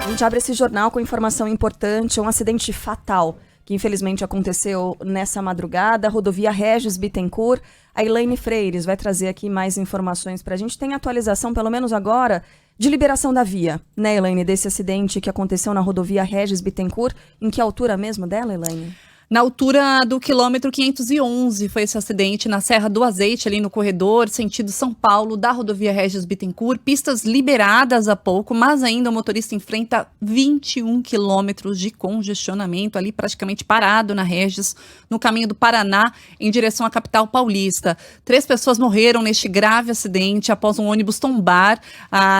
A gente abre esse jornal com informação importante, um acidente fatal que infelizmente aconteceu nessa madrugada, rodovia Regis Bittencourt. A Elaine Freires vai trazer aqui mais informações para a gente. Tem atualização, pelo menos agora, de liberação da via, né, Elaine, desse acidente que aconteceu na rodovia Regis Bittencourt. Em que altura mesmo dela, Elaine? Na altura do quilômetro 511 foi esse acidente na Serra do Azeite, ali no corredor, sentido São Paulo, da rodovia Regis Bittencourt. Pistas liberadas há pouco, mas ainda o motorista enfrenta 21 quilômetros de congestionamento, ali praticamente parado na Regis, no caminho do Paraná, em direção à capital paulista. 3 pessoas morreram neste grave acidente após um ônibus tombar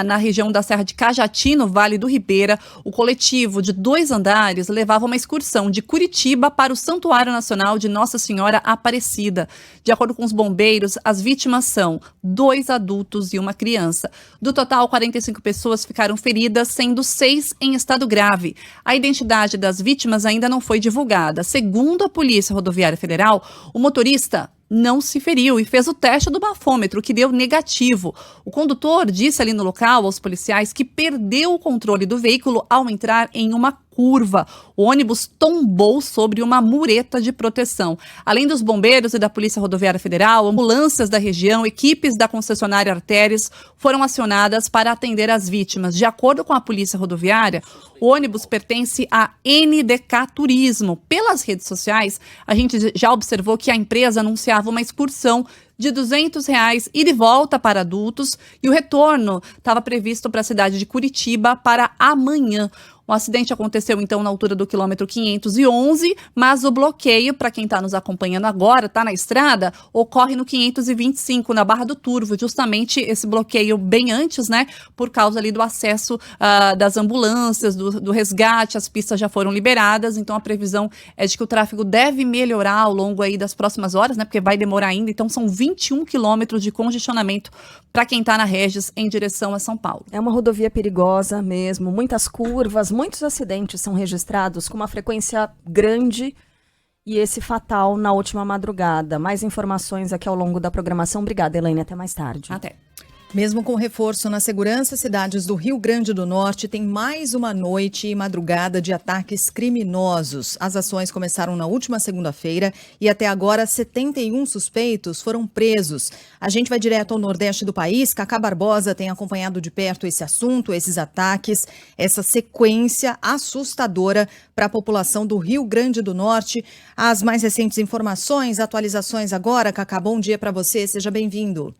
na região da Serra de Cajati, no Vale do Ribeira. O coletivo de 2 andares levava uma excursão de Curitiba para o Santuário Nacional de Nossa Senhora Aparecida. De acordo com os bombeiros, as vítimas são 2 adultos e uma criança. Do total, 45 pessoas ficaram feridas, sendo 6 em estado grave. A identidade das vítimas ainda não foi divulgada. Segundo a Polícia Rodoviária Federal, o motorista não se feriu e fez o teste do bafômetro, que deu negativo. O condutor disse ali no local aos policiais que perdeu o controle do veículo ao entrar em uma curva. O ônibus tombou sobre uma mureta de proteção. Além dos bombeiros e da Polícia Rodoviária Federal, ambulâncias da região, equipes da concessionária Artérias foram acionadas para atender as vítimas. De acordo com a Polícia Rodoviária, o ônibus pertence à NDK Turismo. Pelas redes sociais, a gente já observou que a empresa anunciava uma excursão de R$200 ida e volta para adultos, e o retorno estava previsto para a cidade de Curitiba para amanhã. O acidente aconteceu, então, na altura do quilômetro 511, mas o bloqueio, para quem está nos acompanhando agora, está na estrada, ocorre no 525, na Barra do Turvo, justamente esse bloqueio bem antes, né, por causa ali do acesso das ambulâncias, do resgate. As pistas já foram liberadas, então a previsão é de que o tráfego deve melhorar ao longo aí das próximas horas, né, porque vai demorar ainda. Então são 21 quilômetros de congestionamento para quem está na Regis em direção a São Paulo. É uma rodovia perigosa mesmo, muitas curvas, muitos acidentes são registrados com uma frequência grande, e esse fatal na última madrugada. Mais informações aqui ao longo da programação. Obrigada, Elaine. Até mais tarde. Até. Mesmo com reforço na segurança, cidades do Rio Grande do Norte têm mais uma noite e madrugada de ataques criminosos. As ações começaram na última segunda-feira e até agora 71 suspeitos foram presos. A gente vai direto ao nordeste do país. Cacá Barbosa tem acompanhado de perto esse assunto, esses ataques, essa sequência assustadora para a população do Rio Grande do Norte. As mais recentes informações, atualizações agora. Cacá, bom dia para você, seja bem-vindo.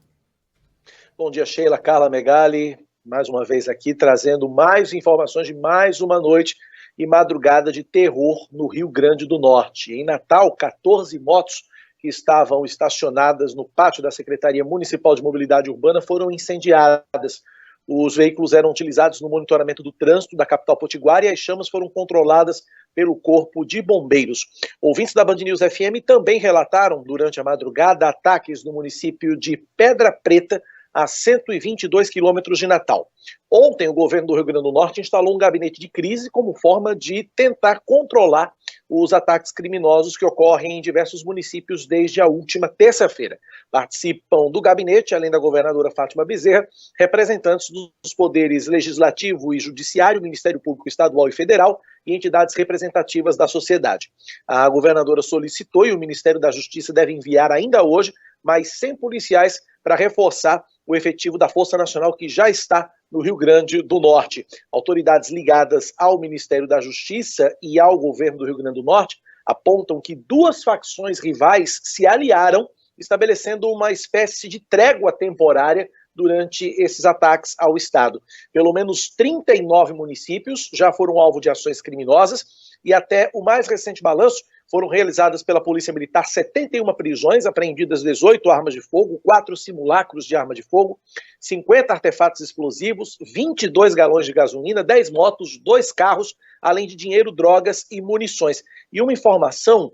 Bom dia, Sheila, Carla Megali, mais uma vez aqui trazendo mais informações de mais uma noite e madrugada de terror no Rio Grande do Norte. Em Natal, 14 motos que estavam estacionadas no pátio da Secretaria Municipal de Mobilidade Urbana foram incendiadas. Os veículos eram utilizados no monitoramento do trânsito da capital potiguara e as chamas foram controladas pelo Corpo de Bombeiros. Ouvintes da Band News FM também relataram durante a madrugada ataques no município de Pedra Preta, a 122 quilômetros de Natal. Ontem, o governo do Rio Grande do Norte instalou um gabinete de crise como forma de tentar controlar os ataques criminosos que ocorrem em diversos municípios desde a última terça-feira. Participam do gabinete, além da governadora Fátima Bezerra, representantes dos poderes legislativo e judiciário, Ministério Público Estadual e Federal e entidades representativas da sociedade. A governadora solicitou e o Ministério da Justiça deve enviar ainda hoje mais 100 policiais para reforçar o efetivo da Força Nacional que já está no Rio Grande do Norte. Autoridades ligadas ao Ministério da Justiça e ao governo do Rio Grande do Norte apontam que 2 facções rivais se aliaram, estabelecendo uma espécie de trégua temporária durante esses ataques ao Estado. Pelo menos 39 municípios já foram alvo de ações criminosas e até o mais recente balanço foram realizadas pela Polícia Militar 71 prisões, apreendidas 18 armas de fogo, 4 simulacros de arma de fogo, 50 artefatos explosivos, 22 galões de gasolina, 10 motos, 2 carros, além de dinheiro, drogas e munições. E uma informação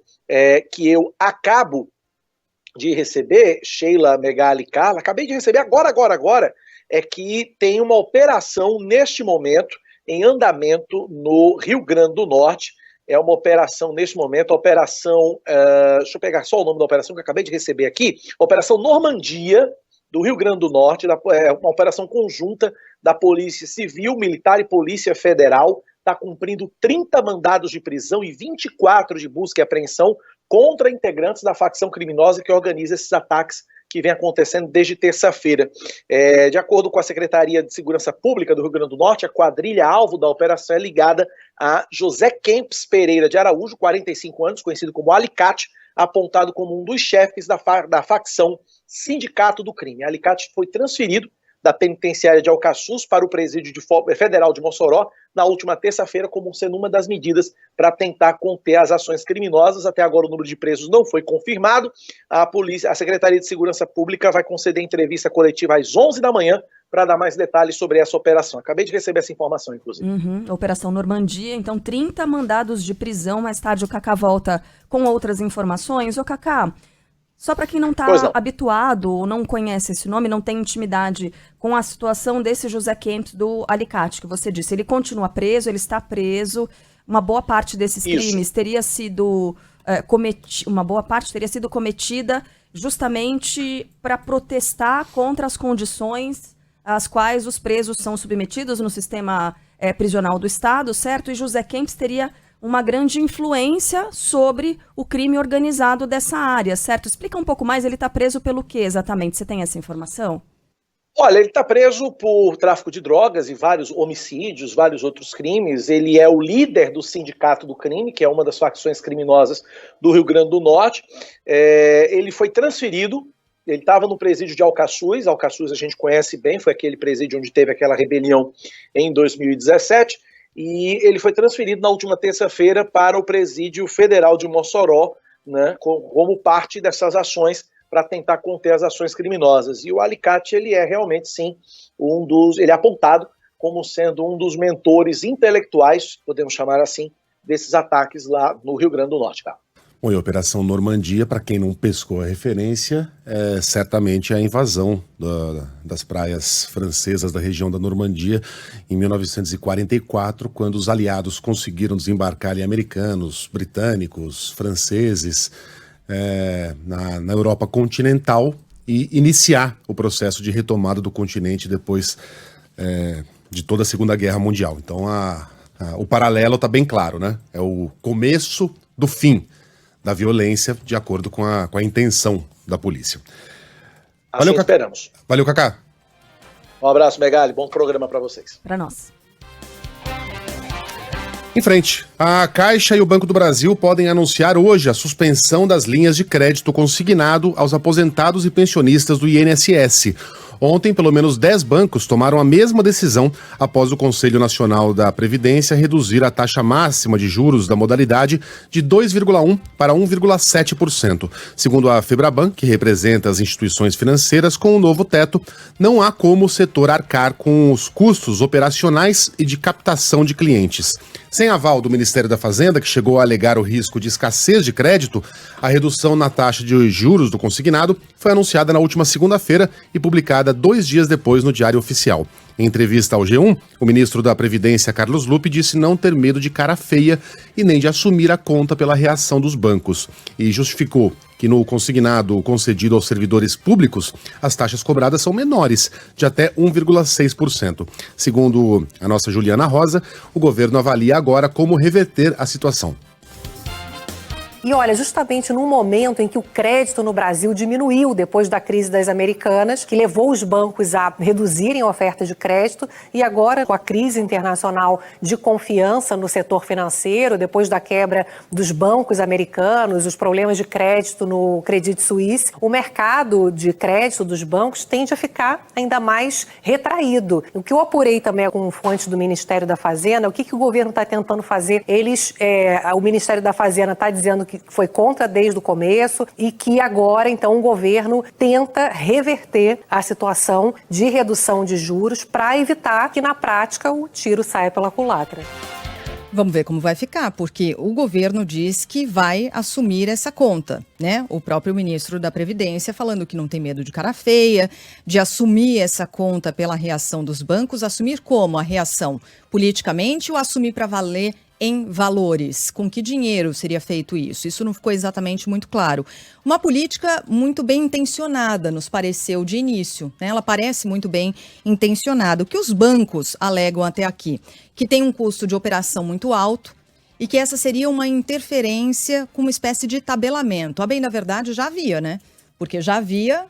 que eu acabo de receber, Sheila, Megali, Carla, acabei de receber agora, é que tem uma operação neste momento, em andamento no Rio Grande do Norte. É uma operação, neste momento, a operação, deixa eu pegar só o nome da operação que eu acabei de receber aqui, Operação Normandia, do Rio Grande do Norte, uma operação conjunta da Polícia Civil, Militar e Polícia Federal, está cumprindo 30 mandados de prisão e 24 de busca e apreensão contra integrantes da facção criminosa que organiza esses ataques que vem acontecendo desde terça-feira. De acordo com a Secretaria de Segurança Pública do Rio Grande do Norte, a quadrilha-alvo da operação é ligada a José Kempis Pereira de Araújo, 45 anos, conhecido como Alicate, apontado como um dos chefes da facção Sindicato do Crime. Alicate foi transferido da penitenciária de Alcaçuz para o presídio federal de Mossoró na última terça-feira, como sendo uma das medidas para tentar conter as ações criminosas. Até agora o número de presos não foi confirmado. A Secretaria de Segurança Pública vai conceder entrevista coletiva às 11 da manhã para dar mais detalhes sobre essa operação. Acabei de receber essa informação, inclusive. Operação Normandia, então 30 mandados de prisão. Mais tarde o Cacá volta com outras informações. Ô Cacá, só para quem não está habituado ou não conhece esse nome, não tem intimidade com a situação desse José Kempis do Alicate, que você disse. Ele continua preso, ele está preso. Uma boa parte desses crimes teria sido cometida justamente para protestar contra as condições às quais os presos são submetidos no sistema prisional do Estado, certo? E José Kempis teria uma grande influência sobre o crime organizado dessa área, certo? Explica um pouco mais, ele está preso pelo quê exatamente? Você tem essa informação? Olha, ele está preso por tráfico de drogas e vários homicídios, vários outros crimes. Ele é o líder do Sindicato do Crime, que é uma das facções criminosas do Rio Grande do Norte. Ele foi transferido, ele estava no presídio de Alcaçuz. Alcaçuz a gente conhece bem, foi aquele presídio onde teve aquela rebelião em 2017. E ele foi transferido na última terça-feira para o presídio federal de Mossoró, né, como parte dessas ações para tentar conter as ações criminosas. E o Alicate, ele é realmente, sim, ele é apontado como sendo um dos mentores intelectuais, podemos chamar assim, desses ataques lá no Rio Grande do Norte, cara. Bom, e a Operação Normandia, para quem não pescou a referência, é certamente a invasão das praias francesas da região da Normandia em 1944, quando os aliados conseguiram desembarcar ali americanos, britânicos, franceses na Europa continental e iniciar o processo de retomada do continente depois de toda a Segunda Guerra Mundial. Então o paralelo está bem claro, né? É o começo do fim da violência, de acordo com a intenção da polícia. Assim esperamos. Valeu, Cacá. Um abraço, Megali. Bom programa para vocês. Para nós. Em frente, a Caixa e o Banco do Brasil podem anunciar hoje a suspensão das linhas de crédito consignado aos aposentados e pensionistas do INSS. Ontem, pelo menos 10 bancos tomaram a mesma decisão após o Conselho Nacional da Previdência reduzir a taxa máxima de juros da modalidade de 2,1% para 1,7%. Segundo a Febraban, que representa as instituições financeiras, com o novo teto, não há como o setor arcar com os custos operacionais e de captação de clientes. Sem aval do Ministério da Fazenda, que chegou a alegar o risco de escassez de crédito, a redução na taxa de juros do consignado foi anunciada na última segunda-feira e publicada 2 dias depois no Diário Oficial. Em entrevista ao G1, o ministro da Previdência, Carlos Lupe, disse não ter medo de cara feia e nem de assumir a conta pela reação dos bancos. E justificou que no consignado concedido aos servidores públicos, as taxas cobradas são menores, de até 1,6%. Segundo a nossa Juliana Rosa, o governo avalia agora como reverter a situação. E olha, justamente num momento em que o crédito no Brasil diminuiu depois da crise das Americanas, que levou os bancos a reduzirem a oferta de crédito, e agora com a crise internacional de confiança no setor financeiro, depois da quebra dos bancos americanos, os problemas de crédito no Credit Suisse, o mercado de crédito dos bancos tende a ficar ainda mais retraído. O que eu apurei também com fontes do Ministério da Fazenda, o que o governo está tentando fazer? O Ministério da Fazenda está dizendo que foi contra desde o começo e que agora, então, o governo tenta reverter a situação de redução de juros para evitar que, na prática, o tiro saia pela culatra. Vamos ver como vai ficar, porque o governo diz que vai assumir essa conta, né? O próprio ministro da Previdência falando que não tem medo de cara feia, de assumir essa conta pela reação dos bancos. Assumir como? A reação politicamente ou assumir para valer em valores. Com que dinheiro seria feito isso? Isso não ficou exatamente muito claro. Uma política muito bem intencionada, nos pareceu de início, né? Ela parece muito bem intencionada. O que os bancos alegam até aqui? Que tem um custo de operação muito alto e que essa seria uma interferência com uma espécie de tabelamento. A bem da verdade já havia, né? Porque já havia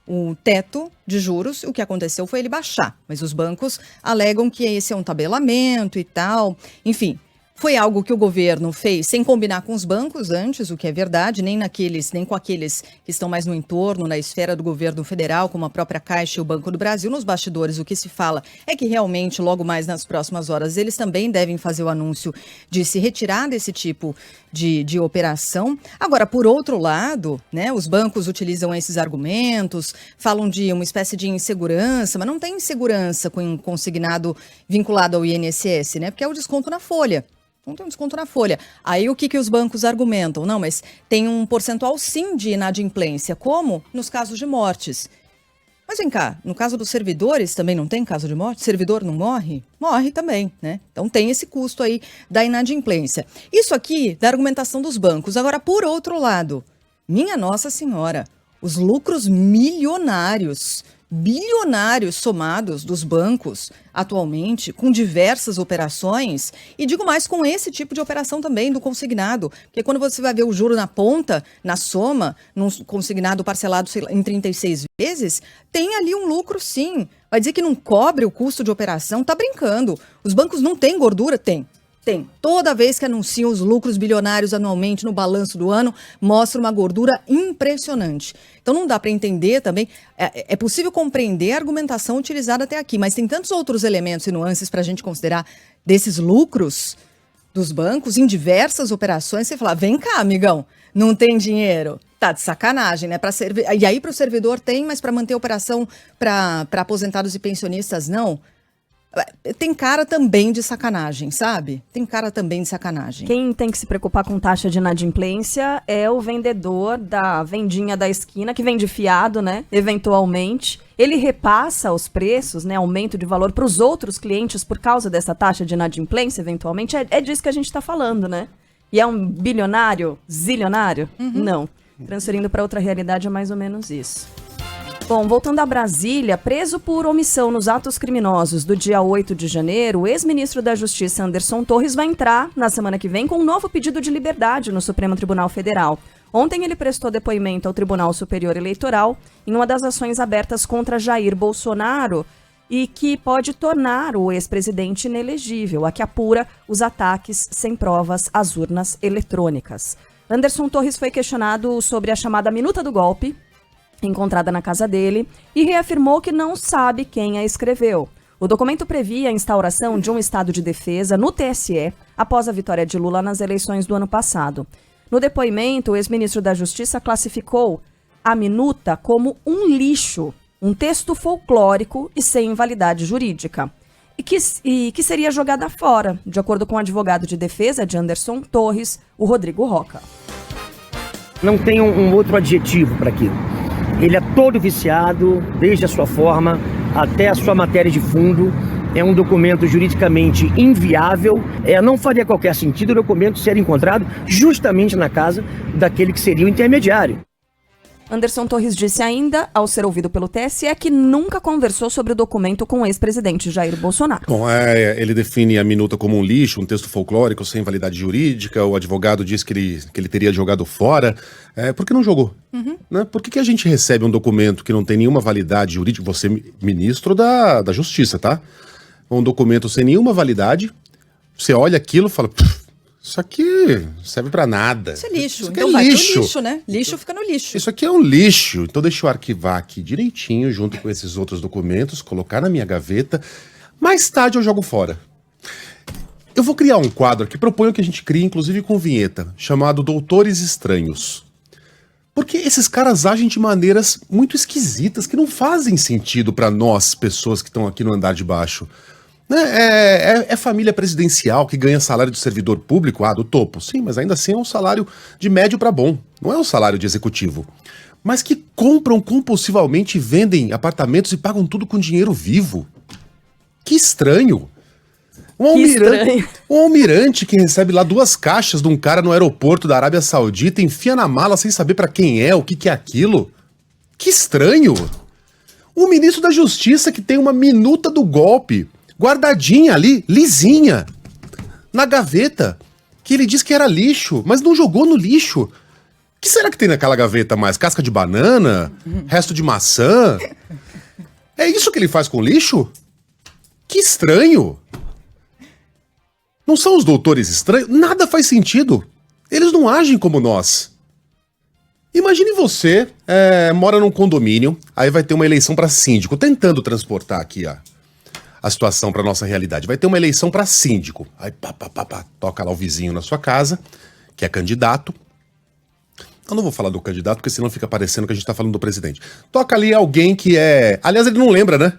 o teto de juros, o que aconteceu foi ele baixar. Mas os bancos alegam que esse é um tabelamento e tal. Enfim, foi algo que o governo fez sem combinar com os bancos antes, o que é verdade, nem com aqueles que estão mais no entorno, na esfera do governo federal, como a própria Caixa e o Banco do Brasil. Nos bastidores, o que se fala é que realmente, logo mais nas próximas horas, eles também devem fazer o anúncio de se retirar desse tipo de operação. Agora, por outro lado, né, os bancos utilizam esses argumentos, falam de uma espécie de insegurança, mas não tem insegurança com um consignado vinculado ao INSS, né? Porque é o desconto na folha. Não tem um desconto na folha. Aí o que os bancos argumentam? Não, mas tem um percentual sim de inadimplência, como nos casos de mortes. Mas vem cá, no caso dos servidores também não tem caso de morte? Servidor não morre? Morre também, né? Então tem esse custo aí da inadimplência. Isso aqui da argumentação dos bancos. Agora, por outro lado, minha Nossa Senhora, os lucros bilionários somados dos bancos atualmente, com diversas operações, e digo mais, com esse tipo de operação também do consignado, porque quando você vai ver o juro na ponta, na soma, num consignado parcelado sei lá, em 36 vezes, tem ali um lucro sim. Vai dizer que não cobre o custo de operação? Tá brincando. Os bancos não têm gordura? Tem. Tem. Toda vez que anunciam os lucros bilionários anualmente no balanço do ano, mostra uma gordura impressionante. Então não dá para entender também, é possível compreender a argumentação utilizada até aqui, mas tem tantos outros elementos e nuances para a gente considerar desses lucros dos bancos em diversas operações. Você fala, vem cá, amigão, não tem dinheiro? Tá de sacanagem, né? E aí para o servidor tem, mas para manter a operação para aposentados e pensionistas não. Tem cara também de sacanagem, sabe? Tem cara também de sacanagem. Quem tem que se preocupar com taxa de inadimplência é o vendedor da vendinha da esquina, que vende fiado, né? Eventualmente. Ele repassa os preços, né? Aumento de valor para os outros clientes por causa dessa taxa de inadimplência, eventualmente. É disso que a gente está falando, né? E é um bilionário? Zilionário? Não. Transferindo para outra realidade é mais ou menos isso. Bom, voltando a Brasília, preso por omissão nos atos criminosos do dia 8 de janeiro, o ex-ministro da Justiça, Anderson Torres, vai entrar na semana que vem com um novo pedido de liberdade no Supremo Tribunal Federal. Ontem ele prestou depoimento ao Tribunal Superior Eleitoral em uma das ações abertas contra Jair Bolsonaro e que pode tornar o ex-presidente inelegível, a que apura os ataques sem provas às urnas eletrônicas. Anderson Torres foi questionado sobre a chamada minuta do golpe, encontrada na casa dele, e reafirmou que não sabe quem a escreveu. O documento previa a instauração de um estado de defesa no TSE após a vitória de Lula nas eleições do ano passado. No depoimento, o ex-ministro da Justiça classificou a minuta como um lixo, um texto folclórico e sem validade jurídica, e que seria jogada fora, de acordo com o advogado de defesa de Anderson Torres, o Rodrigo Roca. Não tem um outro adjetivo para aquilo. Ele é todo viciado, desde a sua forma até a sua matéria de fundo. É um documento juridicamente inviável. Não faria qualquer sentido o documento ser encontrado justamente na casa daquele que seria o intermediário. Anderson Torres disse ainda, ao ser ouvido pelo TSE, que nunca conversou sobre o documento com o ex-presidente Jair Bolsonaro. Bom, ele define a minuta como um lixo, um texto folclórico sem validade jurídica. O advogado diz que ele teria jogado fora. Por que não jogou? Né? Por que a gente recebe um documento que não tem nenhuma validade jurídica? Você, ministro da Justiça, tá? Um documento sem nenhuma validade. Você olha aquilo e fala... Isso aqui serve pra nada. Isso é lixo. Isso então é vai lixo. pro lixo, né? Lixo fica no lixo. Isso aqui é um lixo. Então deixa eu arquivar aqui direitinho, junto com esses outros documentos, colocar na minha gaveta. Mais tarde eu jogo fora. Eu vou criar um quadro aqui, proponho que a gente crie, inclusive com vinheta, chamado Doutores Estranhos. Porque esses caras agem de maneiras muito esquisitas, que não fazem sentido pra nós, pessoas que estão aqui no andar de baixo. É família presidencial que ganha salário de servidor público, do topo. Sim, mas ainda assim é um salário de médio para bom. Não é um salário de executivo. Mas que compram compulsivamente, vendem apartamentos e pagam tudo com dinheiro vivo. Que estranho. Um almirante que recebe lá 2 caixas de um cara no aeroporto da Arábia Saudita, enfia na mala sem saber pra quem é, o que é aquilo. Que estranho. O ministro da Justiça que tem uma minuta do golpe guardadinha ali, lisinha, na gaveta, que ele disse que era lixo, mas não jogou no lixo. O que será que tem naquela gaveta mais? Casca de banana? Resto de maçã? É isso que ele faz com lixo? Que estranho. Não são os doutores estranhos? Nada faz sentido. Eles não agem como nós. Imagine você mora num condomínio, aí vai ter uma eleição para síndico, tentando transportar aqui a situação para nossa realidade. Vai ter uma eleição para síndico. Aí toca lá o vizinho na sua casa, que é candidato. Eu não vou falar do candidato, porque senão fica parecendo que a gente tá falando do presidente. Toca ali alguém que é... Aliás, ele não lembra, né?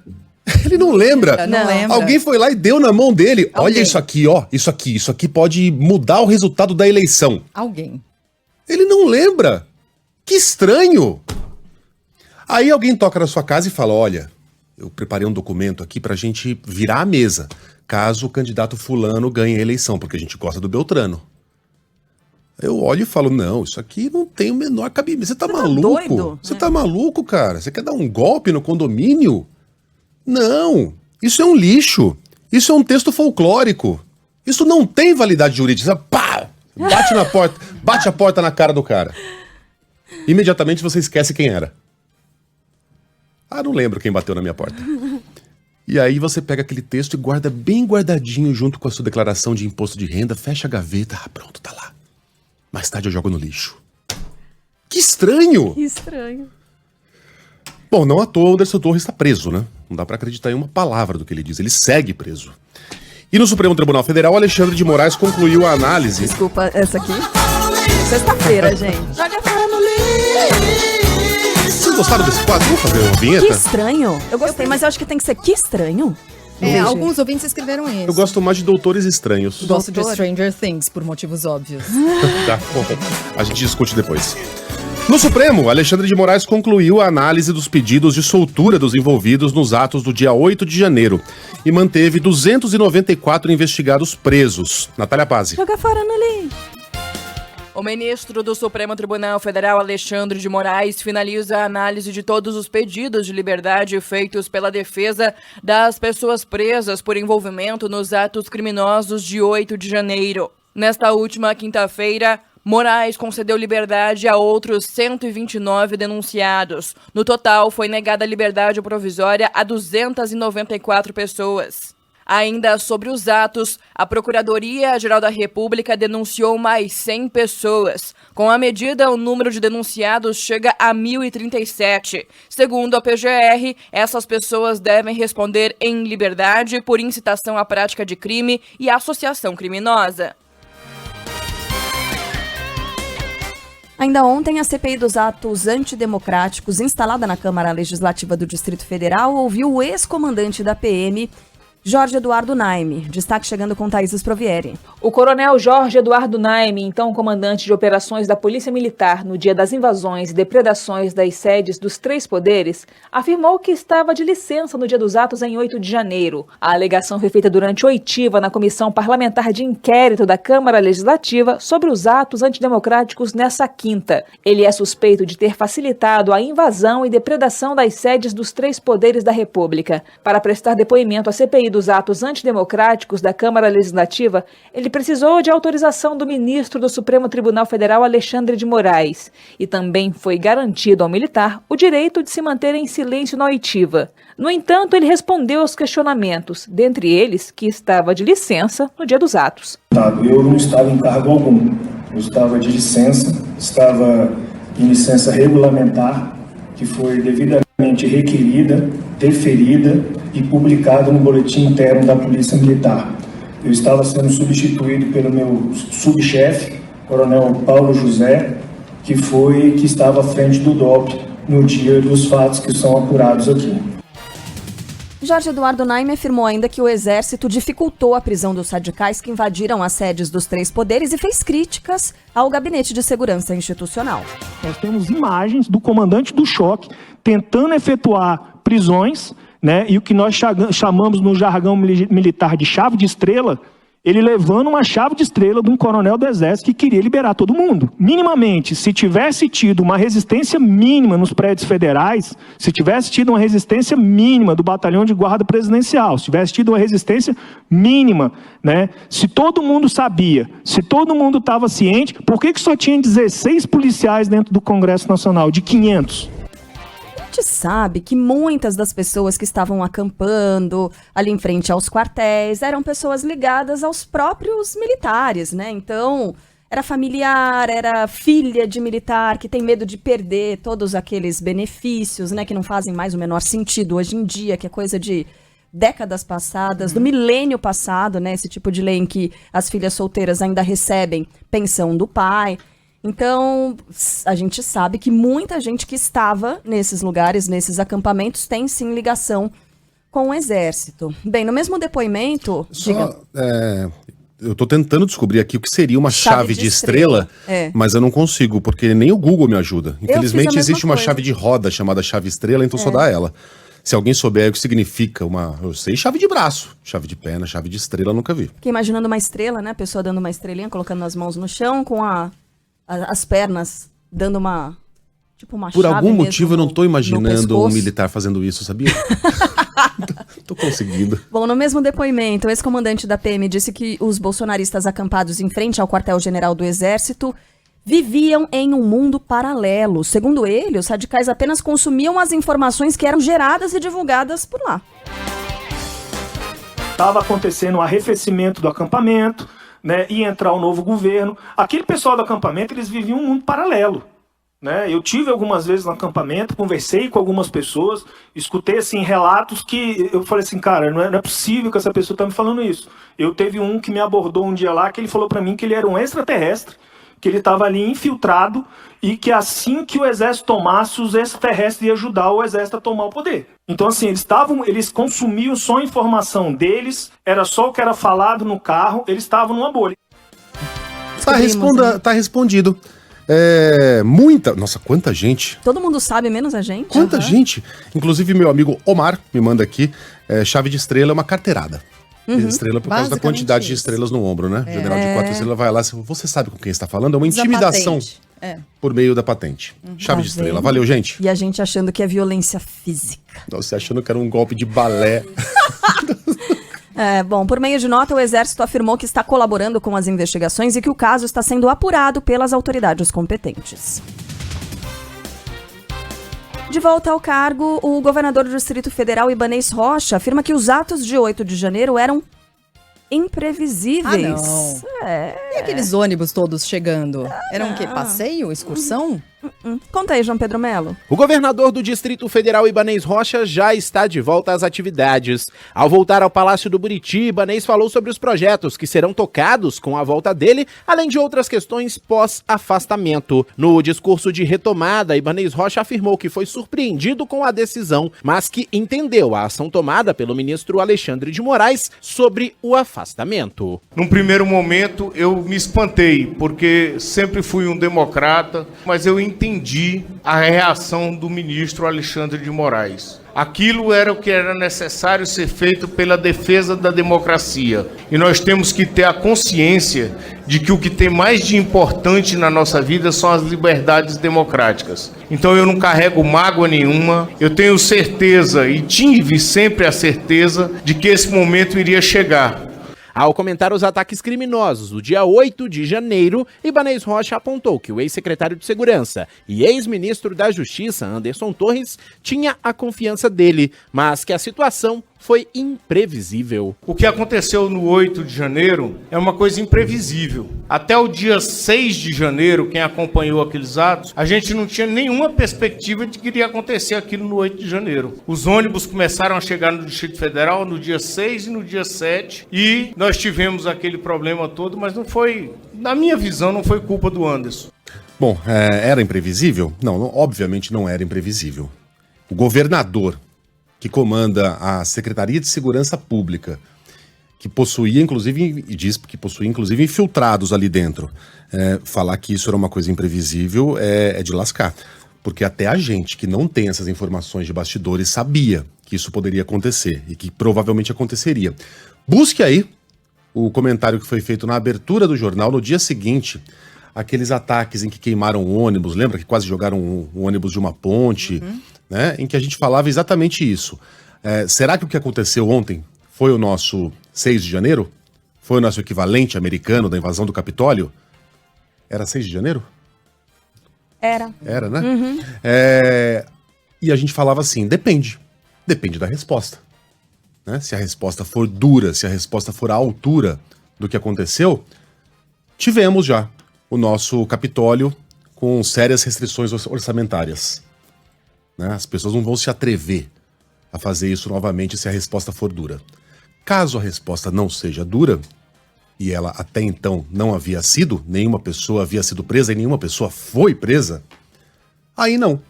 Ele não lembra. Não lembra. Alguém foi lá e deu na mão dele. Olha isso aqui, ó. Isso aqui pode mudar o resultado da eleição. Alguém. Ele não lembra. Que estranho. Aí alguém toca na sua casa e fala, olha, eu preparei um documento aqui pra gente virar a mesa, caso o candidato fulano ganhe a eleição, porque a gente gosta do Beltrano. Eu olho e falo, não, isso aqui não tem o menor cabimento. Você tá maluco? doido? Você tá maluco, cara? Você quer dar um golpe no condomínio? Não, isso é um lixo. Isso é um texto folclórico. Isso não tem validade jurídica. Pá! Bate na porta, bate a porta na cara do cara. Imediatamente você esquece quem era. Ah, não lembro quem bateu na minha porta. E aí você pega aquele texto e guarda bem guardadinho junto com a sua declaração de imposto de renda, fecha a gaveta, pronto, tá lá. Mais tarde eu jogo no lixo. Que estranho! Que estranho. Bom, não à toa o Anderson Torres está preso, né? Não dá pra acreditar em uma palavra do que ele diz. Ele segue preso. E no Supremo Tribunal Federal, Alexandre de Moraes concluiu a análise... Desculpa, essa aqui? Sexta-feira, gente. Joga fora no lixo. Vocês gostaram desse quadro? Vamos fazer uma vinheta? Que estranho. Eu gostei, mas eu acho que tem que ser que estranho. Alguns ouvintes escreveram isso. Eu gosto mais de Doutores Estranhos. Gosto de Stranger Things, por motivos óbvios. Tá bom. A gente discute depois. No Supremo, Alexandre de Moraes concluiu a análise dos pedidos de soltura dos envolvidos nos atos do dia 8 de janeiro e manteve 294 investigados presos. Natália Pazzi. Joga fora no lixo. O ministro do Supremo Tribunal Federal, Alexandre de Moraes, finaliza a análise de todos os pedidos de liberdade feitos pela defesa das pessoas presas por envolvimento nos atos criminosos de 8 de janeiro. Nesta última quinta-feira, Moraes concedeu liberdade a outros 129 denunciados. No total, foi negada a liberdade provisória a 294 pessoas. Ainda sobre os atos, a Procuradoria-Geral da República denunciou mais 100 pessoas. Com a medida, o número de denunciados chega a 1.037. Segundo a PGR, essas pessoas devem responder em liberdade por incitação à prática de crime e associação criminosa. Ainda ontem, a CPI dos atos antidemocráticos, instalada na Câmara Legislativa do Distrito Federal, ouviu o ex-comandante da PM, Jorge Eduardo Naime. Destaque chegando com Thaís Sprovieri. O coronel Jorge Eduardo Naime, então comandante de operações da Polícia Militar no dia das invasões e depredações das sedes dos 3 poderes, afirmou que estava de licença no dia dos atos em 8 de janeiro. A alegação foi feita durante oitiva na Comissão Parlamentar de Inquérito da Câmara Legislativa sobre os atos antidemocráticos nessa quinta. Ele é suspeito de ter facilitado a invasão e depredação das sedes dos 3 poderes da República. Para prestar depoimento à CPI dos atos antidemocráticos da Câmara Legislativa, ele precisou de autorização do ministro do Supremo Tribunal Federal, Alexandre de Moraes, e também foi garantido ao militar o direito de se manter em silêncio na oitiva. No entanto, ele respondeu aos questionamentos, dentre eles que estava de licença no dia dos atos. Eu não estava em cargo algum, eu estava de licença, estava em licença regulamentar, que foi devidamente requerida, deferida e publicada no boletim interno da Polícia Militar. Eu estava sendo substituído pelo meu subchefe, Coronel Paulo José, que estava à frente do DOP no dia dos fatos que são apurados aqui. Jorge Eduardo Naime afirmou ainda que o Exército dificultou a prisão dos radicais que invadiram as sedes dos 3 poderes e fez críticas ao Gabinete de Segurança Institucional. Nós temos imagens do comandante do choque tentando efetuar prisões né? E o que nós chamamos no jargão militar de chave de estrela, ele levando uma chave de estrela de um coronel do Exército que queria liberar todo mundo. Minimamente, se tivesse tido uma resistência mínima nos prédios federais, se tivesse tido uma resistência mínima do batalhão de guarda presidencial, se tivesse tido uma resistência mínima, né? Se todo mundo sabia, se todo mundo estava ciente, por que só tinha 16 policiais dentro do Congresso Nacional, de 500? A gente sabe que muitas das pessoas que estavam acampando ali em frente aos quartéis eram pessoas ligadas aos próprios militares, né? Então, era familiar, era filha de militar que tem medo de perder todos aqueles benefícios, né? Que não fazem mais o menor sentido hoje em dia, que é coisa de décadas passadas, do milênio passado, né? Esse tipo de lei em que as filhas solteiras ainda recebem pensão do pai. Então, a gente sabe que muita gente que estava nesses lugares, nesses acampamentos, tem sim ligação com o Exército. Bem, no mesmo depoimento... Eu tô tentando descobrir aqui o que seria uma chave de estrela, mas eu não consigo, porque nem o Google me ajuda. Infelizmente existe uma chave de roda chamada chave estrela, então só dá ela. Se alguém souber o que significa eu sei chave de braço, chave de perna, chave de estrela, eu nunca vi. Fiquei imaginando uma estrela, né? A pessoa dando uma estrelinha, colocando as mãos no chão, com as pernas dando uma chave. Por algum motivo eu não tô imaginando um militar fazendo isso, sabia? Tô conseguindo. Bom, no mesmo depoimento, o ex-comandante da PM disse que os bolsonaristas acampados em frente ao quartel-general do Exército viviam em um mundo paralelo. Segundo ele, os radicais apenas consumiam as informações que eram geradas e divulgadas por lá. Estava acontecendo um arrefecimento do acampamento, né, ia entrar o novo governo. Aquele pessoal do acampamento, eles viviam um mundo paralelo, né? Eu tive algumas vezes no acampamento, conversei com algumas pessoas, escutei assim, relatos que eu falei assim, cara, não é possível que essa pessoa está me falando isso. Eu teve um que me abordou um dia lá, que ele falou para mim que ele era um extraterrestre, que ele estava ali infiltrado e que assim que o Exército tomasse, os extraterrestres iam ajudar o Exército a tomar o poder. Então assim, eles consumiam só a informação deles, era só o que era falado no carro, eles estavam numa bolha. Tá respondido. Nossa, quanta gente. Todo mundo sabe, menos a gente. Quanta gente. Inclusive meu amigo Omar me manda aqui, chave de estrela é uma carteirada. Estrela por causa da quantidade de estrelas no ombro, né? General de 4 estrelas vai lá, você sabe com quem está falando, é uma intimidação por meio da patente. Chave de estrela, valeu, gente. E a gente achando que é violência física. Você achando que era um golpe de balé. Bom, por meio de nota, o Exército afirmou que está colaborando com as investigações e que o caso está sendo apurado pelas autoridades competentes. De volta ao cargo, o governador do Distrito Federal, Ibanez Rocha, afirma que os atos de 8 de janeiro eram imprevisíveis. E aqueles ônibus todos chegando? Eram o quê? Passeio? Excursão? Conta aí, João Pedro Melo. O governador do Distrito Federal, Ibanez Rocha, já está de volta às atividades. Ao voltar ao Palácio do Buriti, Ibanez falou sobre os projetos que serão tocados com a volta dele, além de outras questões pós-afastamento. No discurso de retomada, Ibanez Rocha afirmou que foi surpreendido com a decisão, mas que entendeu a ação tomada pelo ministro Alexandre de Moraes sobre o afastamento. Num primeiro momento, eu me espantei, porque sempre fui um democrata, mas eu entendi a reação do ministro Alexandre de Moraes. Aquilo era o que era necessário ser feito pela defesa da democracia. E nós temos que ter a consciência de que o que tem mais de importante na nossa vida são as liberdades democráticas. Então eu não carrego mágoa nenhuma, eu tenho certeza e tive sempre a certeza de que esse momento iria chegar. Ao comentar os ataques criminosos do dia 8 de janeiro, Ibanez Rocha apontou que o ex-secretário de Segurança e ex-ministro da Justiça, Anderson Torres, tinha a confiança dele, mas que a situação foi imprevisível. O que aconteceu no 8 de janeiro é uma coisa imprevisível. Até o dia 6 de janeiro, quem acompanhou aqueles atos, a gente não tinha nenhuma perspectiva de que iria acontecer aquilo no 8 de janeiro. Os ônibus começaram a chegar no Distrito Federal no dia 6 e no dia 7, e nós tivemos aquele problema todo, mas não foi, na minha visão, não foi culpa do Anderson. Bom, era imprevisível? Não, obviamente não era imprevisível. O governador que comanda a Secretaria de Segurança Pública, que possuía, inclusive, e diz que possuía, inclusive, infiltrados ali dentro. Falar que isso era uma coisa imprevisível é de lascar. Porque até a gente que não tem essas informações de bastidores sabia que isso poderia acontecer e que provavelmente aconteceria. Busque aí o comentário que foi feito na abertura do jornal no dia seguinte, aqueles ataques em que queimaram ônibus, lembra que quase jogaram um ônibus de uma ponte, né? Em que a gente falava exatamente isso. Será que o que aconteceu ontem foi o nosso 6 de janeiro? Foi o nosso equivalente americano da invasão do Capitólio? Era 6 de janeiro? Era, né? E a gente falava assim, depende da resposta. Né? Se a resposta for dura, se a resposta for à altura do que aconteceu, tivemos já o nosso Capitólio com sérias restrições orçamentárias. Né? As pessoas não vão se atrever a fazer isso novamente se a resposta for dura. Caso a resposta não seja dura, e ela até então não havia sido, nenhuma pessoa havia sido presa e nenhuma pessoa foi presa, aí não.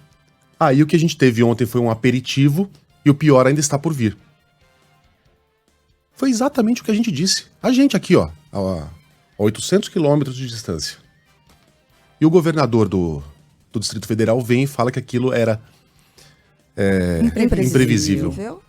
Aí o que a gente teve ontem foi um aperitivo e o pior ainda está por vir. Foi exatamente o que a gente disse. A gente aqui, ó, a 800 quilômetros de distância. E o governador do Distrito Federal vem e fala que aquilo era imprevisível.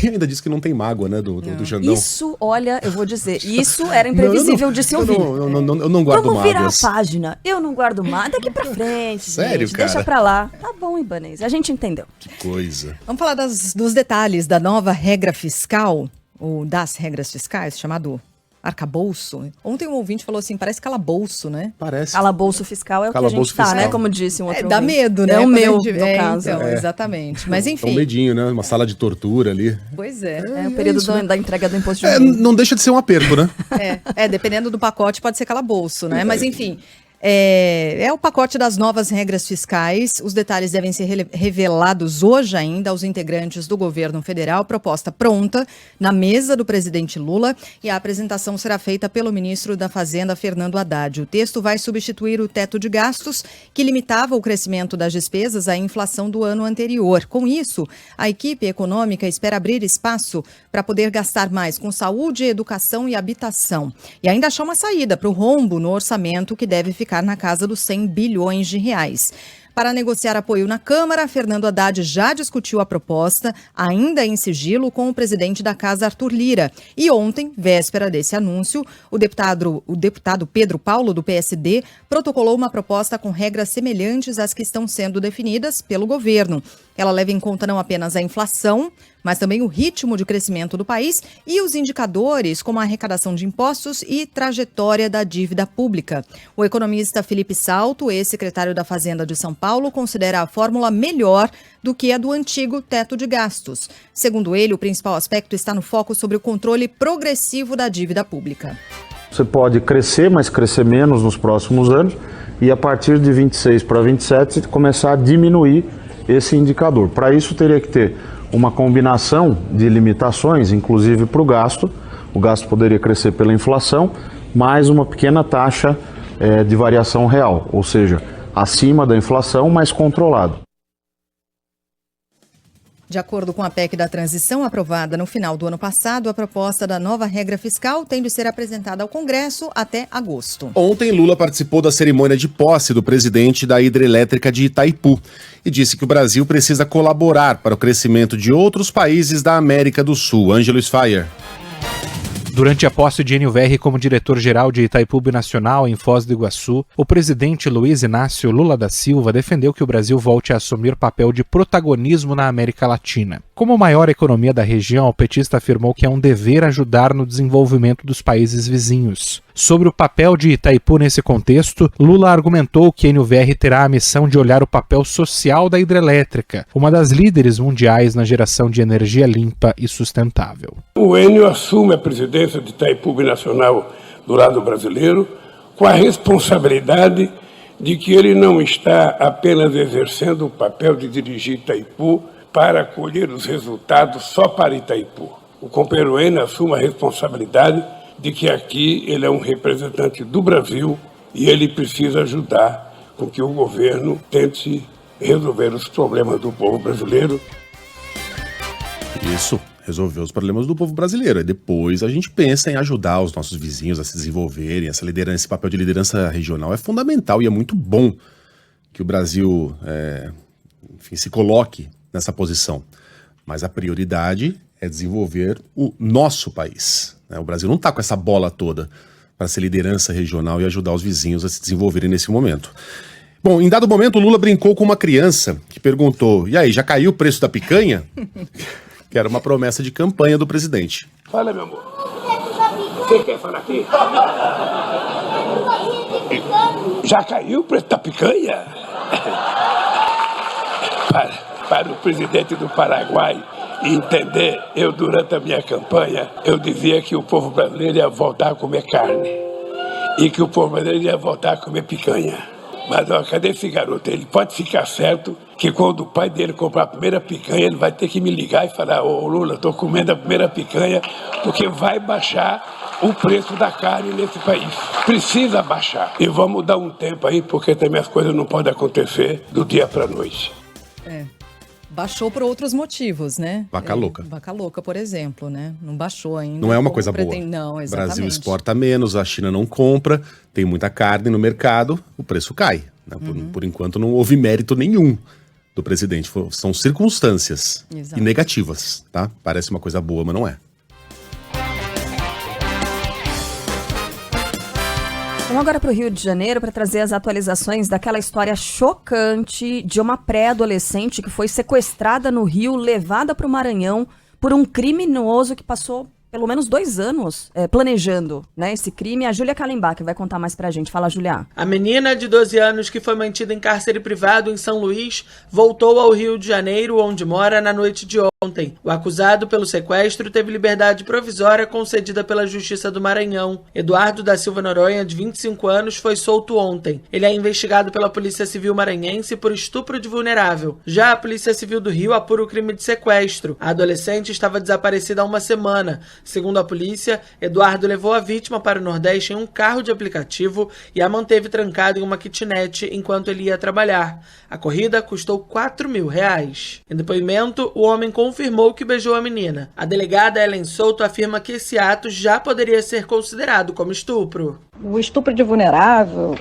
E ainda disse que não tem mágoa, né, do Xandão. Isso, olha, eu vou dizer, isso era imprevisível de se ouvir. Eu não guardo mágoas. Vamos virar a página. Eu não guardo mágoa. Daqui pra frente, Sério, gente, cara? deixa pra lá. Tá bom, Ibanez, a gente entendeu. Que coisa. Vamos falar dos detalhes da nova regra fiscal, ou das regras fiscais, chamado arcabouço. Ontem um ouvinte falou assim, parece calabouço, né? Parece. Calabouço fiscal é o que a gente tá, né? Como disse um outro dá ouvinte. medo, né? É o Quando meu, a gente- no caso. Então, exatamente. Mas Dá enfim. um medinho, né? Uma sala de tortura ali. Pois é. É o período isso, né? da entrega do imposto de renda. Não deixa de ser um aperto, né? Dependendo do pacote, pode ser calabouço, né? Mas enfim, é o pacote das novas regras fiscais. Os detalhes devem ser revelados hoje ainda aos integrantes do governo federal. Proposta pronta na mesa do presidente Lula e a apresentação será feita pelo ministro da Fazenda, Fernando Haddad. O texto vai substituir o teto de gastos, que limitava o crescimento das despesas à inflação do ano anterior. Com isso, a equipe econômica espera abrir espaço para poder gastar mais com saúde, educação e habitação. E ainda achar uma saída para o rombo no orçamento, que deve ficar na casa dos 100 bilhões de reais. Para negociar apoio na Câmara, Fernando Haddad já discutiu a proposta, ainda em sigilo, com o presidente da Casa, Arthur Lira. E ontem, véspera desse anúncio, o deputado Pedro Paulo, do PSD, protocolou uma proposta com regras semelhantes às que estão sendo definidas pelo governo. Ela leva em conta não apenas a inflação, mas também o ritmo de crescimento do país e os indicadores como a arrecadação de impostos e trajetória da dívida pública. O economista Felipe Salto, ex-secretário da Fazenda de São Paulo, considera a fórmula melhor do que a do antigo teto de gastos. Segundo ele, o principal aspecto está no foco sobre o controle progressivo da dívida pública. Você pode crescer, mas crescer menos nos próximos anos e a partir de 26 para 27 começar a diminuir esse indicador. Para isso teria que ter uma combinação de limitações, inclusive para o gasto. O gasto poderia crescer pela inflação, mais uma pequena taxa de variação real, ou seja, acima da inflação, mas controlado. De acordo com a PEC da transição aprovada no final do ano passado, a proposta da nova regra fiscal tem de ser apresentada ao Congresso até agosto. Ontem, Lula participou da cerimônia de posse do presidente da hidrelétrica de Itaipu e disse que o Brasil precisa colaborar para o crescimento de outros países da América do Sul. Ângelo Sfayer. Durante a posse de Enio Verri como diretor-geral de Itaipu Binacional em Foz do Iguaçu, o presidente Luiz Inácio Lula da Silva defendeu que o Brasil volte a assumir papel de protagonismo na América Latina. Como maior economia da região, o petista afirmou que é um dever ajudar no desenvolvimento dos países vizinhos. Sobre o papel de Itaipu nesse contexto, Lula argumentou que Enio Verri terá a missão de olhar o papel social da hidrelétrica, uma das líderes mundiais na geração de energia limpa e sustentável. O Enio assume a presidência de Itaipu Binacional do lado brasileiro com a responsabilidade de que ele não está apenas exercendo o papel de dirigir Itaipu para colher os resultados só para Itaipu. O companheiro Enio assume a responsabilidade de que aqui ele é um representante do Brasil e ele precisa ajudar com que o governo tente resolver os problemas do povo brasileiro. Isso, resolver os problemas do povo brasileiro. E depois a gente pensa em ajudar os nossos vizinhos a se desenvolverem. Essa liderança, esse papel de liderança regional é fundamental e é muito bom que o Brasil se coloque nessa posição. Mas a prioridade é desenvolver o nosso país, né? O Brasil não está com essa bola toda para ser liderança regional e ajudar os vizinhos a se desenvolverem nesse momento. Bom, em dado momento, o Lula brincou com uma criança que perguntou: e aí, já caiu o preço da picanha? Que era uma promessa de campanha do presidente. Fala, meu amor. Você quer falar aqui? Já caiu o preço da picanha? Para o presidente do Paraguai entender, durante a minha campanha, eu dizia que o povo brasileiro ia voltar a comer carne e que o povo brasileiro ia voltar a comer picanha. Mas, ó, cadê esse garoto? Ele pode ficar certo que quando o pai dele comprar a primeira picanha, ele vai ter que me ligar e falar: ô Lula, estou comendo a primeira picanha porque vai baixar o preço da carne nesse país. Precisa baixar. E vamos dar um tempo aí, porque também as coisas não podem acontecer do dia para a noite. Baixou por outros motivos, né? Vaca louca. Vaca louca, por exemplo, né? Não baixou ainda. Não é uma coisa boa. Não, O exatamente. Brasil exporta menos, a China não compra, tem muita carne no mercado, o preço cai, né? Por enquanto não houve mérito nenhum do presidente. São circunstâncias Exato. e negativas, tá? Parece uma coisa boa, mas não é. Vamos agora para o Rio de Janeiro para trazer as atualizações daquela história chocante de uma pré-adolescente que foi sequestrada no Rio, levada para o Maranhão por um criminoso que passou pelo menos 2 anos planejando, né, esse crime. A Júlia Kallenbach vai contar mais pra gente. Fala, Júlia. A menina de 12 anos que foi mantida em cárcere privado em São Luís voltou ao Rio de Janeiro, onde mora, na noite de ontem. O acusado pelo sequestro teve liberdade provisória concedida pela Justiça do Maranhão. Eduardo da Silva Noronha, de 25 anos, foi solto ontem. Ele é investigado pela Polícia Civil maranhense por estupro de vulnerável. Já a Polícia Civil do Rio apura o crime de sequestro. A adolescente estava desaparecida há uma semana. Segundo a polícia, Eduardo levou a vítima para o Nordeste em um carro de aplicativo e a manteve trancada em uma kitnet enquanto ele ia trabalhar. A corrida custou R$4.000. Em depoimento, o homem confirmou que beijou a menina. A delegada Ellen Souto afirma que esse ato já poderia ser considerado como estupro. O estupro de vulnerável,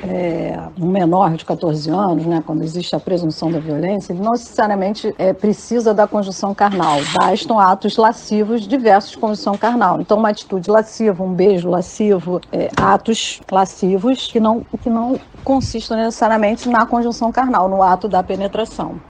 um menor de 14 anos, né, quando existe a presunção da violência, ele não necessariamente precisa da conjunção carnal. Bastam atos lascivos diversos de conjunção carnal. Então, uma atitude lasciva, um beijo lascivo, atos lascivos que não consistem necessariamente na conjunção carnal, no ato da penetração.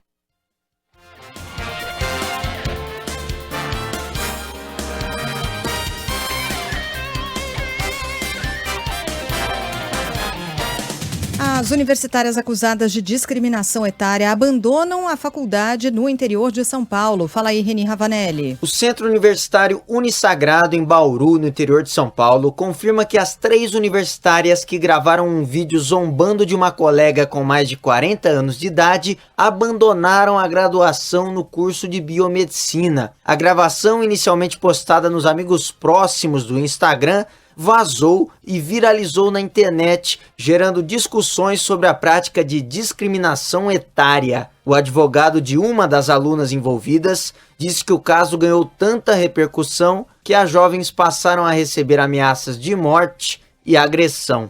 As universitárias acusadas de discriminação etária abandonam a faculdade no interior de São Paulo. Fala aí, Reni Ravanelli. O Centro Universitário Unisagrado, em Bauru, no interior de São Paulo, confirma que as 3 universitárias que gravaram um vídeo zombando de uma colega com mais de 40 anos de idade abandonaram a graduação no curso de biomedicina. A gravação, inicialmente postada nos amigos próximos do Instagram, vazou e viralizou na internet, gerando discussões sobre a prática de discriminação etária. O advogado de uma das alunas envolvidas disse que o caso ganhou tanta repercussão que as jovens passaram a receber ameaças de morte e agressão.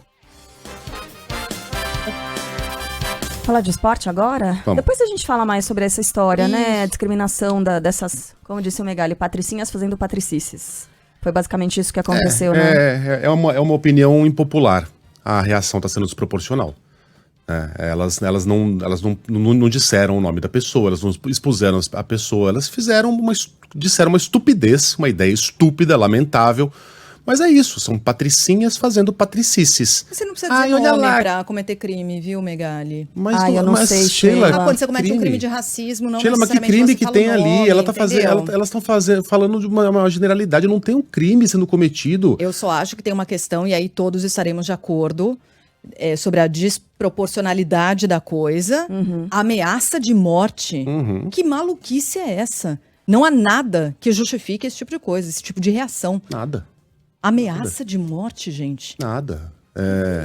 Falar de esporte agora? Vamos. Depois a gente fala mais sobre essa história, né? Discriminação dessas, como disse o Megali, patricinhas fazendo patricices. Foi basicamente isso que aconteceu, né? É uma opinião impopular. A reação está sendo desproporcional. Elas não disseram o nome da pessoa, elas não expuseram a pessoa, elas disseram uma estupidez, uma ideia estúpida, lamentável. Mas é isso, são patricinhas fazendo patricices. Você não precisa dizer nome pra cometer crime, viu, Megali? Eu não sei, Sheila. Quando você comete um crime de racismo, não Sheila, mas que crime que tem ali? Elas estão falando de uma generalidade, não tem um crime sendo cometido. Eu só acho que tem uma questão, e aí todos estaremos de acordo, sobre a desproporcionalidade da coisa. A ameaça de morte. Que maluquice é essa? Não há nada que justifique esse tipo de coisa, esse tipo de reação. Nada. Ameaça de morte, gente? Nada.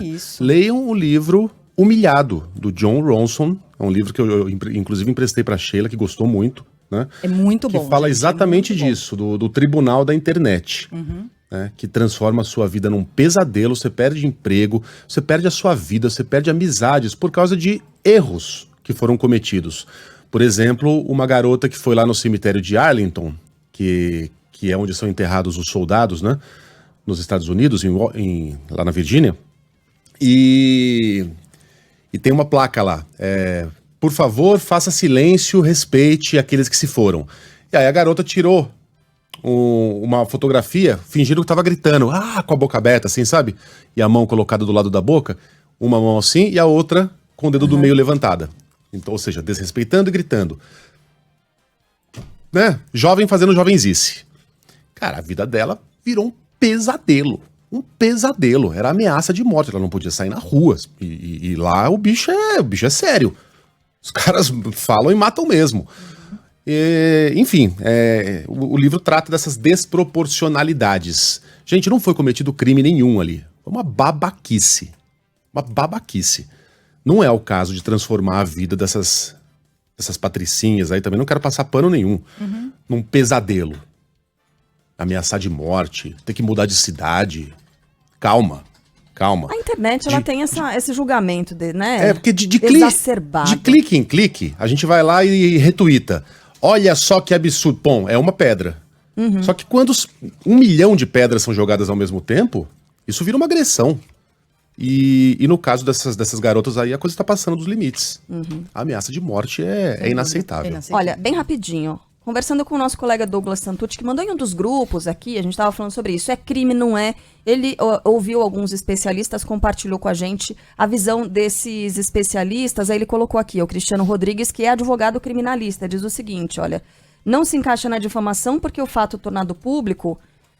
Isso. Leiam o livro Humilhado, do Jon Ronson. É um livro que eu inclusive emprestei para Sheila, que gostou muito. Né? É muito bom. Que fala exatamente disso, do tribunal da internet. Né? Que transforma a sua vida num pesadelo, você perde emprego, você perde a sua vida, você perde amizades por causa de erros que foram cometidos. Por exemplo, uma garota que foi lá no cemitério de Arlington, que é onde são enterrados os soldados, né? Nos Estados Unidos, lá na Virgínia. E tem uma placa lá. Por favor, faça silêncio, respeite aqueles que se foram. E aí a garota tirou uma fotografia fingindo que estava gritando, com a boca aberta, assim, sabe? E a mão colocada do lado da boca, uma mão assim e a outra com o dedo do meio levantada. Então, ou seja, desrespeitando e gritando. Né? Jovem fazendo jovenzice. Cara, a vida dela virou um pesadelo. Um pesadelo. Era ameaça de morte. Ela não podia sair na rua. E lá o bicho é sério. Os caras falam e matam mesmo. Enfim, o livro trata dessas desproporcionalidades. Gente, não foi cometido crime nenhum ali. Foi uma babaquice. Uma babaquice. Não é o caso de transformar a vida dessas patricinhas aí, também não quero passar pano nenhum, num pesadelo. Ameaçar de morte, ter que mudar de cidade. Calma. A internet, ela tem esse julgamento, né? Porque de exacerbado. De clique em clique, a gente vai lá e retuita. Olha só que absurdo. Bom, é uma pedra. Só que quando 1 milhão de pedras são jogadas ao mesmo tempo, isso vira uma agressão. E no caso dessas garotas aí, a coisa está passando dos limites. A ameaça de morte é inaceitável. Olha, bem rapidinho, conversando com o nosso colega Douglas Santucci, que mandou em um dos grupos aqui, a gente estava falando sobre isso, é crime, não é? Ele ouviu alguns especialistas, compartilhou com a gente a visão desses especialistas, aí ele colocou aqui, o Cristiano Rodrigues, que é advogado criminalista, diz o seguinte, olha, não se encaixa na difamação porque o fato tornado público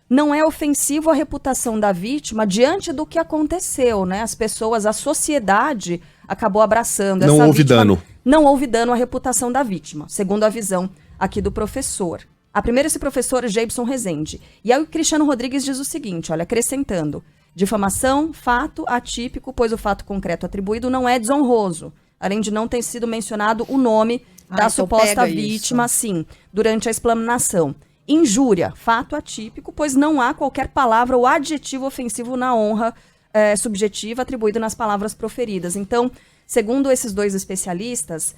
não é ofensivo à reputação da vítima diante do que aconteceu, né? As pessoas, a sociedade acabou abraçando essa vítima. Não houve dano. Não houve dano à reputação da vítima, segundo a visão aqui do professor. A primeira, esse professor Jebson Rezende. E aí o Cristiano Rodrigues diz o seguinte, olha, acrescentando, difamação, fato atípico, pois o fato concreto atribuído não é desonroso, além de não ter sido mencionado o nome da suposta vítima, sim, durante a explanação. Injúria, fato atípico, pois não há qualquer palavra ou adjetivo ofensivo na honra subjetiva atribuído nas palavras proferidas. Então, segundo esses dois especialistas,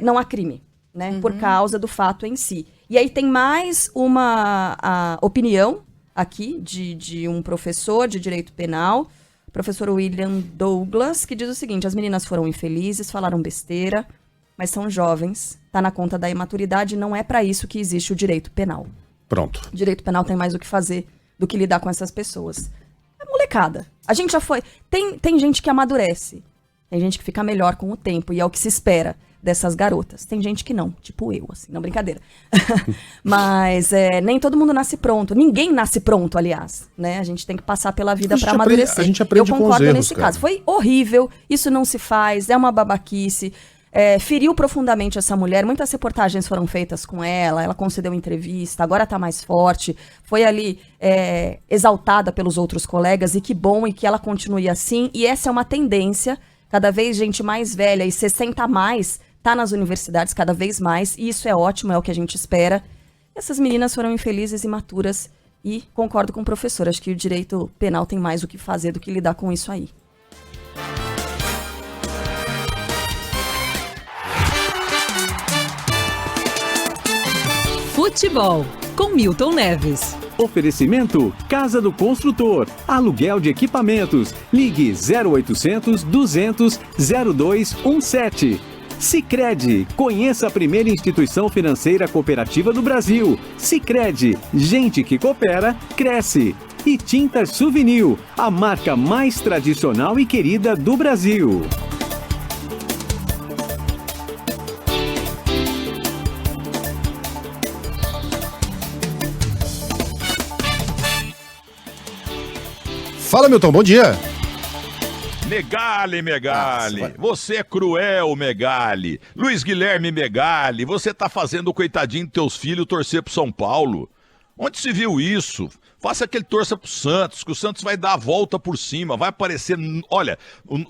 não há crime, né, por causa do fato em si. E aí tem mais uma opinião aqui de um professor de direito penal, professor William Douglas, que diz o seguinte, as meninas foram infelizes, falaram besteira, mas são jovens, tá na conta da imaturidade, não é para isso que existe o direito penal. Pronto. O direito penal tem mais o que fazer do que lidar com essas pessoas. É molecada. A gente já foi... Tem gente que amadurece. Tem gente que fica melhor com o tempo. E é o que se espera dessas garotas. Tem gente que não. Tipo eu, assim. Não, brincadeira. Mas nem todo mundo nasce pronto. Ninguém nasce pronto, aliás. Né? A gente tem que passar pela vida para amadurecer. A gente aprende com os erros, eu concordo nesse caso. Foi horrível. Isso não se faz. É uma babaquice. Feriu profundamente essa mulher, muitas reportagens foram feitas com ela concedeu entrevista, agora tá mais forte, foi ali exaltada pelos outros colegas, e que bom, e que ela continue assim, e essa é uma tendência, cada vez gente mais velha, e 60 a mais, tá nas universidades cada vez mais, e isso é ótimo, é o que a gente espera. Essas meninas foram infelizes e imaturas, e concordo com o professor, acho que o direito penal tem mais o que fazer do que lidar com isso aí. Futebol, com Milton Neves. Oferecimento Casa do Construtor. Aluguel de equipamentos. Ligue 0800 200 0217. Sicredi. Conheça a primeira instituição financeira cooperativa do Brasil. Sicredi. Gente que coopera, cresce. E Tintas Souvenir. A marca mais tradicional e querida do Brasil. Fala, Milton, bom dia. Megali, você é cruel, Megali. Luiz Guilherme Megali, você tá fazendo o coitadinho dos teus filhos torcer pro São Paulo. Onde se viu isso? Faça aquele torça pro Santos, que o Santos vai dar a volta por cima, vai aparecer... Olha,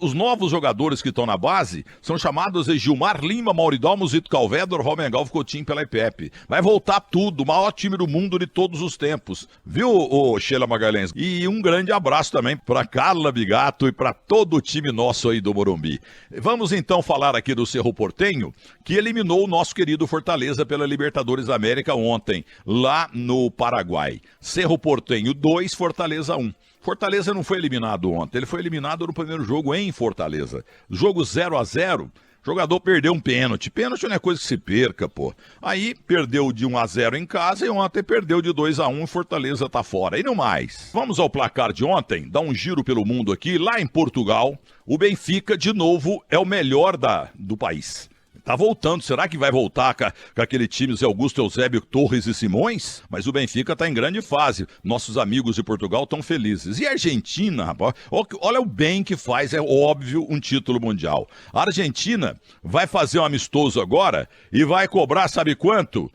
os novos jogadores que estão na base são chamados de Gilmar Lima, Mauridal, Zito Calvedor, Romengal, Coutinho pela IPEP. Vai voltar tudo, o maior time do mundo de todos os tempos. Viu, Sheila Magalhães? E um grande abraço também para Carla Bigato e para todo o time nosso aí do Morumbi. Vamos então falar aqui do Cerro Porteño, que eliminou o nosso querido Fortaleza pela Libertadores da América ontem, lá no Paraguai. Cerro Porteño 2, Fortaleza 1. Fortaleza não foi eliminado ontem, ele foi eliminado no primeiro jogo em Fortaleza. Jogo 0-0, o jogador perdeu um pênalti. Pênalti não é coisa que se perca, pô. Aí perdeu de 1-0 em casa e ontem perdeu de 2-1 e Fortaleza tá fora. E não mais. Vamos ao placar de ontem, dar um giro pelo mundo aqui. Lá em Portugal, o Benfica, de novo, é o melhor do país. Tá voltando, será que vai voltar com aquele time Zé Augusto, Eusébio, Torres e Simões? Mas o Benfica tá em grande fase, nossos amigos de Portugal estão felizes. E a Argentina, rapaz, olha o bem que faz, é óbvio, um título mundial. A Argentina vai fazer um amistoso agora e vai cobrar, sabe quanto?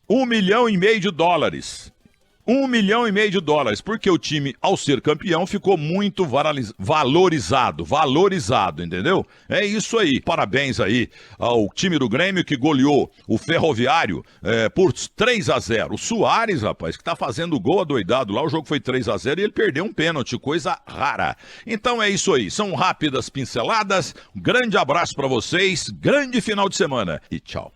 $1,5 milhão. $1,5 milhão, porque o time, ao ser campeão, ficou muito valorizado, entendeu? É isso aí. Parabéns aí ao time do Grêmio que goleou o Ferroviário por 3-0. O Suárez, rapaz, que tá fazendo gol adoidado lá, o jogo foi 3-0 e ele perdeu um pênalti, coisa rara. Então é isso aí, são rápidas pinceladas, um grande abraço pra vocês, grande final de semana e tchau.